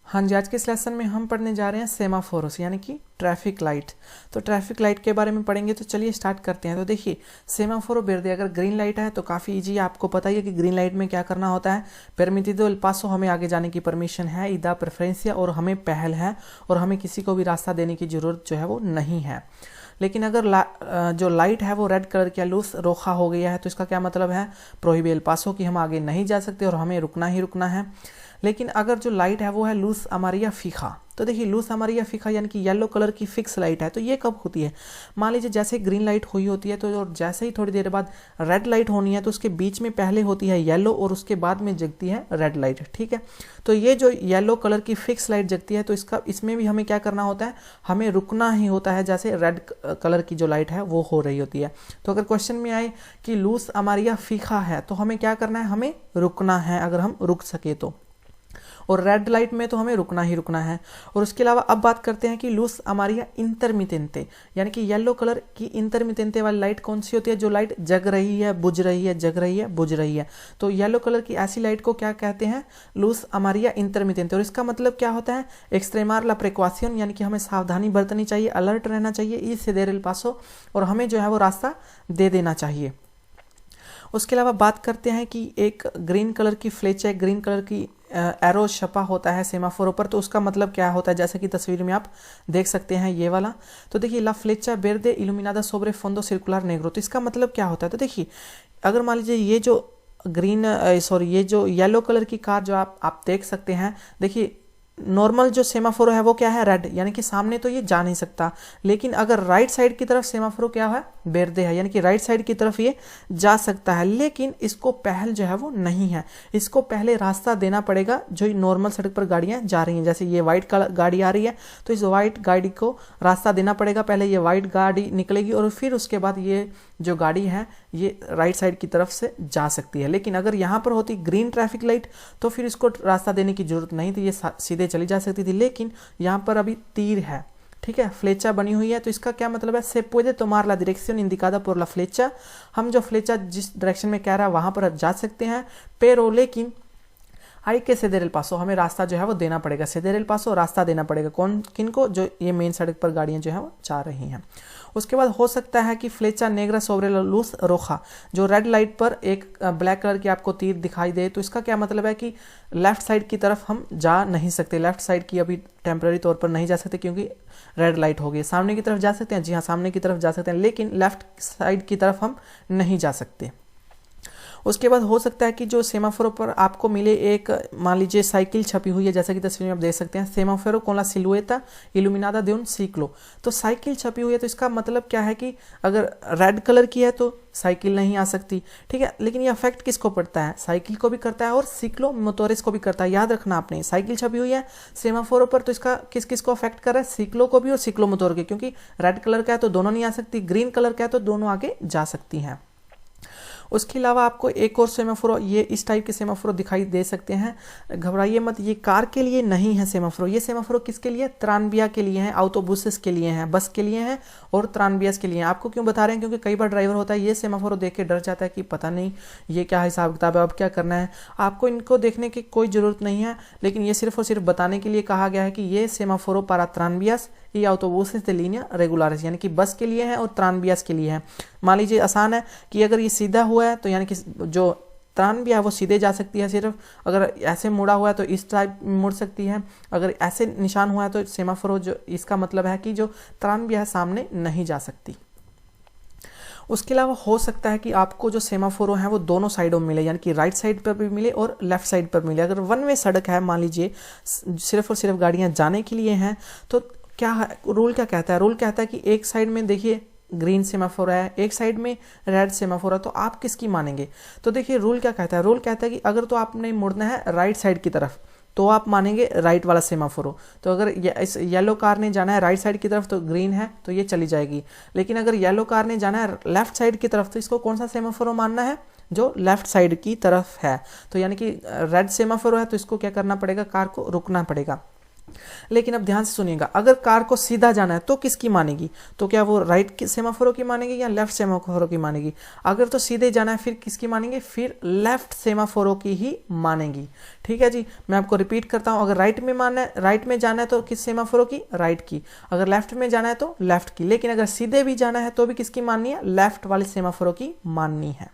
हाँ जी, आज के इस लेसन में हम पढ़ने जा रहे हैं सेमाफोरोस यानी कि ट्रैफिक लाइट। तो ट्रैफिक लाइट के बारे में पढ़ेंगे, तो चलिए स्टार्ट करते हैं। तो देखिए, सेमाफोरो वेर्दे, अगर ग्रीन लाइट है तो काफ़ी इजी है, आपको पता ही है कि ग्रीन लाइट में क्या करना होता है। परमिटिदो एल पासो, हमें आगे जाने की परमिशन है, इदा प्रेफरेंसिया, और हमें पहल है और हमें किसी को भी रास्ता देने की ज़रूरत जो है वो नहीं है। लेकिन अगर जो लाइट है वो रेड कलर की लूस रोखा हो गया है तो इसका क्या मतलब है, प्रोहिबे एल पासो, कि हम आगे नहीं जा सकते और हमें रुकना ही रुकना है। लेकिन अगर जो लाइट है वो है लूस अमारिया फीखा, तो देखिए लूस अमारिया फीखा यानी कि येलो कलर की फिक्स लाइट है। तो ये कब होती है, मान लीजिए जैसे ग्रीन लाइट हुई होती है तो और जैसे ही थोड़ी देर बाद रेड लाइट होनी है तो उसके बीच में पहले होती है येलो और उसके बाद में जगती है रेड लाइट। ठीक है, तो ये जो येलो कलर की फिक्स लाइट जगती है तो इसमें भी हमें क्या करना होता है, हमें रुकना ही होता है जैसे रेड कलर की जो लाइट है वो हो रही होती है। तो अगर क्वेश्चन में आए कि लूस अमारिया फीखा है तो हमें क्या करना है, हमें रुकना है अगर हम रुक सके तो, और रेड लाइट में तो हमें रुकना ही रुकना है। और उसके अलावा अब बात करते हैं कि लूस अमारिया इंटरमिटेंटे, यानी कि येलो कलर की इंटरमिटेंटे वाली लाइट कौन सी होती है, जो लाइट जग रही है बुझ रही है, जग रही है बुझ रही है। तो येलो कलर की ऐसी लाइट को क्या कहते हैं, लूस अमारिया इंटरमिटेंटे। और इसका मतलब क्या होता है, एक्सट्रेमार ला प्रिकॉशन, यानी कि हमें सावधानी बरतनी चाहिए, अलर्ट रहना चाहिए, ई से देर एल पासो, और हमें जो है वो रास्ता दे देना चाहिए। उसके अलावा बात करते हैं कि एक ग्रीन कलर की फ्लेचा, ग्रीन कलर की एरो छपा होता है सेमाफोरो पर, तो उसका मतलब क्या होता है, जैसे कि तस्वीर में आप देख सकते हैं ये वाला। तो देखिए ला फ्लेचा वेर्दे इल्यूमिनादा सोब्रे फोंदो सर्कुलर नेग्रो, तो इसका मतलब क्या होता है। तो देखिए अगर मान लीजिए ये जो ये जो येलो कलर की कार जो आप देख सकते हैं, देखिए नॉर्मल जो सेमाफोरो है वो क्या है, रेड, यानी कि सामने तो ये जा नहीं सकता। लेकिन अगर राइट साइड की तरफ सेमाफोरो क्या है, वेर्दे है, यानी कि राइट साइड की तरफ ये जा सकता है। लेकिन इसको पहल जो है वो नहीं है, इसको पहले रास्ता देना पड़ेगा जो नॉर्मल सड़क पर गाड़ियां जा रही हैं। जैसे ये व्हाइट गाड़ी आ रही है तो इस व्हाइट गाड़ी को रास्ता देना पड़ेगा, पहले ये व्हाइट गाड़ी निकलेगी और फिर उसके बाद ये जो गाड़ी है ये राइट साइड की तरफ से जा सकती है। लेकिन अगर यहाँ पर होती ग्रीन ट्रैफिक लाइट तो फिर इसको रास्ता देने की जरूरत नहीं थी, ये सीधे चली जा सकती थी। लेकिन यहाँ पर अभी तीर है, ठीक है, फ्लेचा बनी हुई है, तो इसका क्या मतलब है, से पुede tomar la dirección indicada por la flecha, हम जो फ्लेचा जिस डायरेक्शन में कह रहा है वहां पर जा सकते हैं। pero लेकिन आई के सेदेर एल पासो, हमें रास्ता जो है वो देना पड़ेगा, सेदेर एल पासो रास्ता देना पड़ेगा, कौन किनको, जो ये मेन सड़क पर गाड़ियां जो है वो जा रही हैं। उसके बाद हो सकता है कि फ्लेचा नेग्रा सोब्रे ला लूस रोखा, जो रेड लाइट पर एक ब्लैक कलर की आपको तीर दिखाई दे, तो इसका क्या मतलब है कि लेफ्ट साइड की तरफ हम जा नहीं सकते, लेफ्ट साइड की अभी टेम्पररी तौर पर नहीं जा सकते क्योंकि रेड लाइट हो गई। सामने की तरफ जा सकते हैं, जी हाँ सामने की तरफ जा सकते हैं, लेकिन लेफ्ट साइड की तरफ हम नहीं जा सकते। उसके बाद हो सकता है कि जो सेमाफोरो पर आपको मिले एक, मान लीजिए साइकिल छपी हुई है, जैसा कि तस्वीर में आप देख सकते हैं, सेमाफोरो con la silueta iluminada de un ciclo, तो साइकिल छपी हुई है। तो इसका मतलब क्या है कि अगर रेड कलर की है तो साइकिल नहीं आ सकती, ठीक है। लेकिन ये अफेक्ट किसको पड़ता है, साइकिल को भी करता है और सिक्लो मोटोरिस को भी करता है। याद रखना आपने, साइकिल छपी हुई है सेमाफोरो पर तो इसका किस किस को अफेक्ट कर रहा है, सिक्लो को भी और सिक्लो मोटोर के, क्योंकि रेड कलर का है तो दोनों नहीं आ सकती, ग्रीन कलर का है तो दोनों आगे जा सकती हैं। उसके अलावा आपको एक और सेमाफोरो, ये इस टाइप के सेमाफोरो दिखाई दे सकते हैं, घबराइए मत, ये कार के लिए नहीं है सेमाफोरो, ये सेमाफोरो किसके लिए, त्रानबिया के लिए हैं, ऑटोबुसेस के लिए हैं, बस के लिए हैं और त्रानबियास के लिए हैं। आपको क्यों बता रहे हैं, क्योंकि कई बार ड्राइवर होता है ये सेमाफोरो देख के डर जाता है कि पता नहीं ये क्या हिसाब किताब है, अब क्या करना है। आपको इनको देखने की कोई ज़रूरत नहीं है, लेकिन ये सिर्फ और सिर्फ बताने के लिए कहा गया है कि ये सेमाफोरो पारा त्रानबियास या ऑटोबुसेस de línea regulares, यानी कि बस के लिए है और त्रानबियास के लिए है। मान लीजिए आसान है कि अगर ये सीधा हुआ है तो यानी कि जो त्रानबिया है वो सीधे जा सकती है सिर्फ, अगर ऐसे मुड़ा हुआ है तो इस टाइप मुड़ सकती है, अगर ऐसे निशान हुआ है तो सेमाफोरो, जो इसका मतलब है कि जो त्रानबिया है सामने नहीं जा सकती। उसके अलावा हो सकता है कि आपको जो सेमाफोरो है वो दोनों साइडों में मिले, यानी कि राइट साइड पर भी मिले और लेफ्ट साइड पर मिले। अगर वन वे सड़क है, मान लीजिए सिर्फ और सिर्फ गाड़ियां जाने के लिए हैं, तो क्या रूल क्या कहता है, रूल कहता है कि एक साइड में देखिए ग्रीन सेमाफोर है, एक साइड में रेड सेमाफोर है, तो आप किसकी मानेंगे। तो देखिए रूल क्या कहता है, रूल कहता है कि अगर तो आपने मुड़ना है राइट साइड की तरफ तो आप मानेंगे राइट वाला सेमाफोरो। तो अगर इस येलो कार ने जाना है राइट साइड की तरफ तो ग्रीन है तो ये चली जाएगी। लेकिन अगर येलो कार ने जाना है लेफ्ट साइड की तरफ तो इसको कौन सा सेमाफोरो मानना है, जो लेफ्ट साइड की तरफ है। तो यानी कि रेड सेमाफोरो है तो इसको क्या करना पड़ेगा, कार को रुकना पड़ेगा। लेकिन अब ध्यान से सुनिएगा, अगर कार को सीधा जाना है तो किसकी मानेगी? तो क्या वो राइट सेमाफोरो की मानेगी या लेफ्ट सेमाफोरो की मानेगी? अगर तो सीधे जाना है फिर किसकी मानेंगे? फिर लेफ्ट सेमाफोरो की ही मानेगी। ठीक है जी, मैं आपको रिपीट करता हूं, अगर राइट में जाना है तो किस सेमाफोरो की? राइट की। अगर लेफ्ट में जाना है तो लेफ्ट की। लेकिन अगर सीधे भी जाना है तो भी किसकी माननी है? लेफ्ट वाले सेमाफोरो की माननी है।